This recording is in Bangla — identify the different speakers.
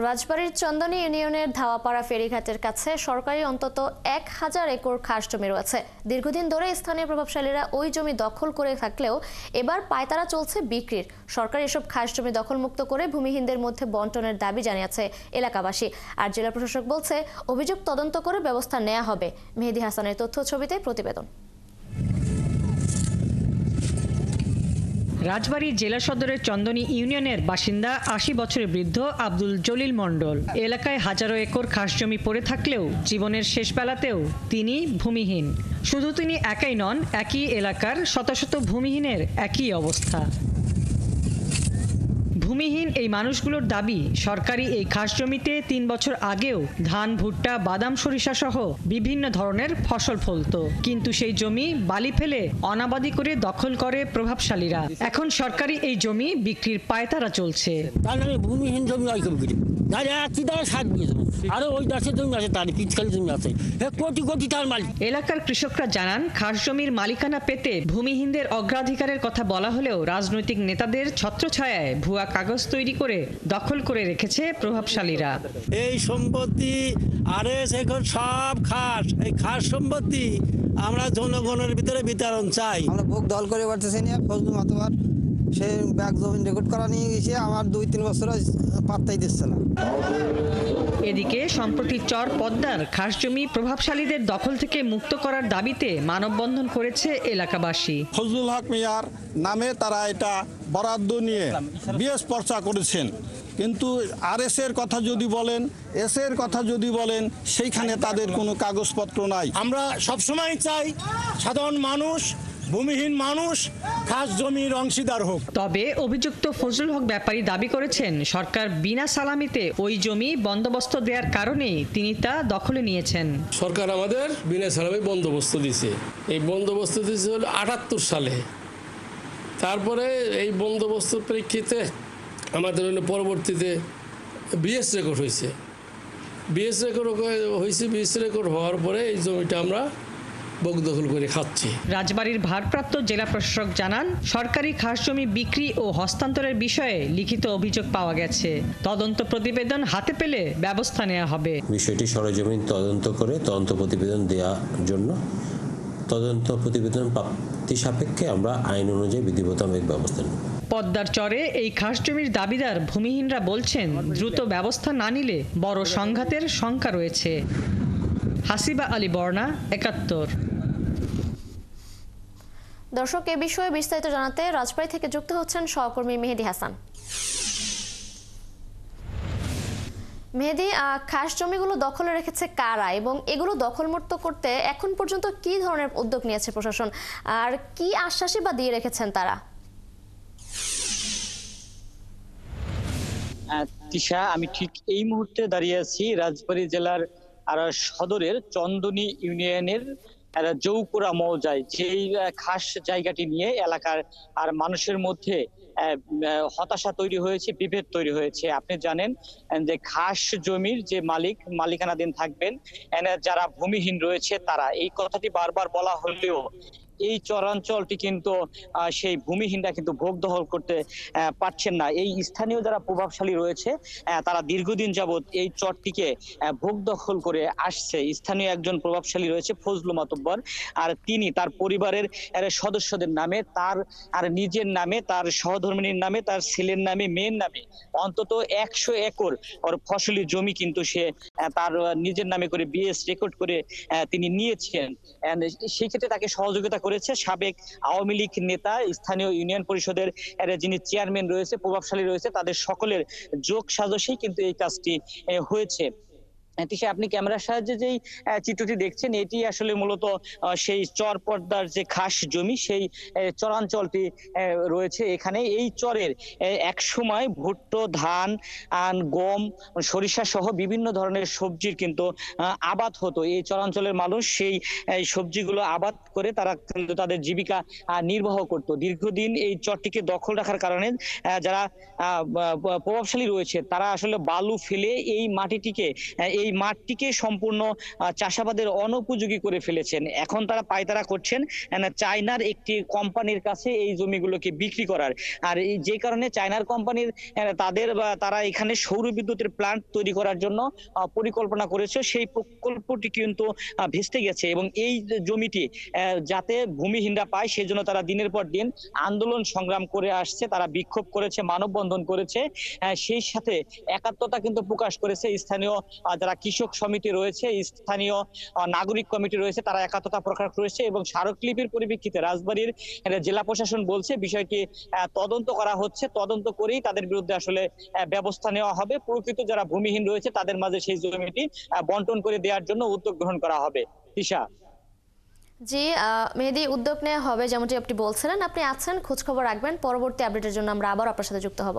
Speaker 1: রাজবাড়ীর চন্দনী ইউনিয়নের ধাওয়াপাড়া ফেরিঘাটের কাছে সরকারি অন্তত 1000 একর খাস জমি রয়েছে। দীর্ঘদিন ধরে স্থানীয় প্রভাবশালীরা ওই জমি দখল করে থাকলেও এবার পায়তারা চলছে বিক্রির। সরকার এসব খাস জমি দখলমুক্ত করে ভূমিহীনদের মধ্যে বন্টনের দাবি জানিয়েছে এলাকাবাসী। আর জেলা প্রশাসক বলছে অভিযোগ তদন্ত করে ব্যবস্থা নেওয়া হবে। মেহেদী হাসানের তথ্য ছবিতে প্রতিবেদন।
Speaker 2: রাজবাড়ী জেলা সদরের চন্দনী ইউনিয়নের বাসিন্দা 80 বছরের বৃদ্ধ আব্দুল জলিল মণ্ডল। এলাকায় হাজারো একর খাস জমি পড়ে থাকলেও জীবনের শেষ বেলাতেও তিনি ভূমিহীন। শুধু তিনি একাই নন, একই এলাকার শত শত ভূমিহীনের একই অবস্থা। ভূমিহীন এই মানুষগুলোর দাবি, সরকারি এই খাস জমিতে 3 বছর আগেও ধান, ভুট্টা, বাদাম, সরিষা সহ বিভিন্ন ধরনের ফসল ফলতো, কিন্তু সেই জমি বালি ফেলে অনাবাদি করে দখল করে প্রভাবশালীরা। এখন সরকারি এই জমি বিক্রির পায়তারা চলছে।
Speaker 3: ভূমিহীন জমি
Speaker 2: এলাকার কৃষকরা জানান, খাস জমির মালিকানা পেতে ভূমিহীনদের অগ্রাধিকারের কথা বলা হলেও রাজনৈতিক নেতাদের ছত্রছায়ায় ভুয়া কাগজ তৈরি করে দখল করে রেখেছে প্রভাবশালীরা।
Speaker 3: এই সম্পত্তি এখন সব খাস, এই খাস সম্পত্তি আমরা জনগণের ভিতরে বিতরণ চাই।
Speaker 4: আমরা ভোগ দল করে পারতেছি না। ফজলু মাতবার সে ব্যাগ জমি রেকর্ড করা নিয়ে গেছে, আমার 2-3 বছর পাত্তাই দিচ্ছে না।
Speaker 2: এদিকে সম্প্রতি চর পদ্মার খাস জমি প্রভাবশালীদের দখল থেকে মুক্ত করার দাবিতে মানববন্ধন করেছে এলাকাবাসী।
Speaker 5: ফজলুল হক মিয়ার নামে তারা এটা বরাদ্দ নিয়ে বিএস পর্চা করেছেন, কিন্তু আরএস এর কথা যদি বলেন, এস এর কথা যদি বলেন, সেইখানে তাদের কোনো কাগজপত্র নাই।
Speaker 3: আমরা সবসময় চাই সাধারণ মানুষ, ভূমিহীন মানুষ খাস জমির অংশীদার হোক।
Speaker 2: তবে অভিযুক্ত ফজলুল হক ব্যাপারী দাবি করেছেন, সরকার বিনা সালামিতে ওই জমি বন্দোবস্ত দেওয়ার কারণেই তিনি তা দখলে নিয়েছেন।
Speaker 6: সরকার আমাদের বিনা সালামে বন্দোবস্ত দিয়েছে। এই বন্দোবস্ত দিয়েছে হলো 78 সালে। তারপরে এই বন্দোবস্তের প্রেক্ষিতে আমাদের পরবর্তীতে বিএস রেকর্ড হয়েছে। বিএস রেকর্ড হওয়ার পরে এই জমিটা আমরা বকদখল করে খাচ্ছি।
Speaker 2: রাজবাড়ীর ভারপ্রাপ্ত জেলা প্রশাসক জানান, সরকারি খাস জমি বিক্রি ও হস্তান্তরের বিষয়ে লিখিত অভিযোগ পাওয়া গেছে। তদন্ত প্রতিবেদন হাতে পেলে ব্যবস্থা নেওয়া হবে।
Speaker 7: বিষয়টি সরেজমিন তদন্ত করে তদন্ত প্রতিবেদন দেওয়ার জন্য তদন্ত প্রতিবেদন প্রাপ্তি সাপেক্ষে আমরা আইন অনুযায়ী বিধিমোতাবেক ব্যবস্থা নেব।
Speaker 2: পদ্মার চরে এই খাস জমির দাবিদার ভূমিহীনরা বলছেন, দ্রুত ব্যবস্থা না নিলে বড় সংঘাতের শঙ্কা রয়েছে। হাসিবা আলী বর্ণা, ৭১।
Speaker 1: দর্শক, এ বিষয়ে বিস্তারিত জানাতে রাজবাড়ী থেকে যুক্ত হচ্ছেন সহকর্মী মেহেদী হাসান। মেহেদী, খাস জমিগুলো দখলে রেখেছে কারা এবং এগুলো দখলমুক্ত করতে এখন পর্যন্ত কি ধরনের উদ্যোগ নিয়েছে প্রশাসন, আর কি আশ্বাসই বা দিয়ে রেখেছেন তারা?
Speaker 8: তিশা, আমি ঠিক এই মুহূর্তে দাঁড়িয়ে আছি রাজবাড়ী জেলার সদরের চন্দনী ইউনিয়নের জৌকুরা মৌজায়, যেই খাস জায়গাটি নিয়ে এলাকার আর মানুষের মধ্যে হতাশা তৈরি হয়েছে, বিভেদ তৈরি হয়েছে। আপনি জানেন যে খাস জমির যে মালিকানাধীন থাকবেন যারা ভূমিহীন রয়েছে তারা, এই কথাটি বারবার বলা হলেও এই চরাঞ্চলটি কিন্তু সেই ভূমিহীনরা কিন্তু ভোগ দখল করতে পারছেন না। এই স্থানীয় যারা প্রভাবশালী রয়েছে তারা দীর্ঘদিন যাবৎ এই চরটিকে ভোগ দখল করে আসছে। স্থানীয় একজন প্রভাবশালী রয়েছে ফজলু মাতব্বর, আর তিনি তার পরিবারের সদস্যদের নামে, তার আর নিজের নামে, তার সহধর্মিনীর নামে, তার ছেলের নামে, মেয়ের নামে অন্তত 100 একর ফসলি জমি কিন্তু সে তার নিজের নামে করে বিএস রেকর্ড করে তিনি নিয়েছেন। সেই ক্ষেত্রে তাকে সহযোগিতা করেছে সাবেক আওয়ামী লীগ নেতা, স্থানীয় ইউনিয়ন পরিষদের যিনি চেয়ারম্যান রয়েছে, প্রভাবশালী রয়েছে, তাদের সকলের যোগ সাজসেই কিন্তু এই কাজটি হয়েছে। আপনি ক্যামেরার সাহায্যে যেই চিত্রটি দেখছেন, এটি আসলে মূলত সেই চর পর্দার যে খাস জমি, সেই চরাঞ্চলটি রয়েছে এখানে। এই চরের এক সময় ভুট্টো, ধান, গম, সরিষা সহ বিভিন্ন ধরনের সবজির কিন্তু আবাদ হতো। এই চরাঞ্চলের মানুষ সেই সবজিগুলো আবাদ করে তারা কিন্তু তাদের জীবিকা নির্বাহ করত। দীর্ঘদিন এই চরটিকে দখল রাখার কারণে যারা প্রভাবশালী রয়েছে তারা আসলে বালু ফেলে এই মাটিটিকে, এই এই মাঠটিকে সম্পূর্ণ চাষাবাদের অনুপযোগী করে ফেলেছেন। এখন তারা পায়তারা করছেন চায়নার একটি কোম্পানির কাছে এই জমিগুলোকে বিক্রি করার। আর যে কারণে চায়নার কোম্পানির তারা এখানে সৌর বিদ্যুতের প্ল্যান্ট তৈরি করার জন্য পরিকল্পনা করেছে, সেই প্রকল্পটি কিন্তু ভেস্তে গেছে। এবং এই জমিটি যাতে ভূমিহীনরা পায় সেজন্য তারা দিনের পর দিন আন্দোলন সংগ্রাম করে আসছে, তারা বিক্ষোভ করেছে, মানববন্ধন করেছে। সেই সাথে একাত্মতা কিন্তু প্রকাশ করেছে স্থানীয় যারা কৃষক সমিতি রয়েছে, স্থানীয় নাগরিক কমিটি রয়েছে, তারা একাত্মতা প্রকাশ করেছে। এবং স্মারকলিপির পরিপ্রেক্ষিতে রাজবাড়ীর জেলা প্রশাসন বলছে বিষয়টি তদন্ত করা হচ্ছে, তদন্ত করেই তাদের বিরুদ্ধে আসলে ব্যবস্থা নেওয়া হবে। প্রকৃত যারা ভূমিহীন রয়েছে তাদের মাঝে সেই জমিটি বন্টন করে দেওয়ার জন্য উদ্যোগ গ্রহণ করা হবে। তিশা।
Speaker 1: জি মেহেদী, উদ্যোগ নেওয়া হবে যেমনটি আপনি বলছিলেন। আপনি আছেন, খোঁজ খবর রাখবেন, পরবর্তী আপডেটের জন্য আমরা আবার আপনার সাথে যুক্ত হব।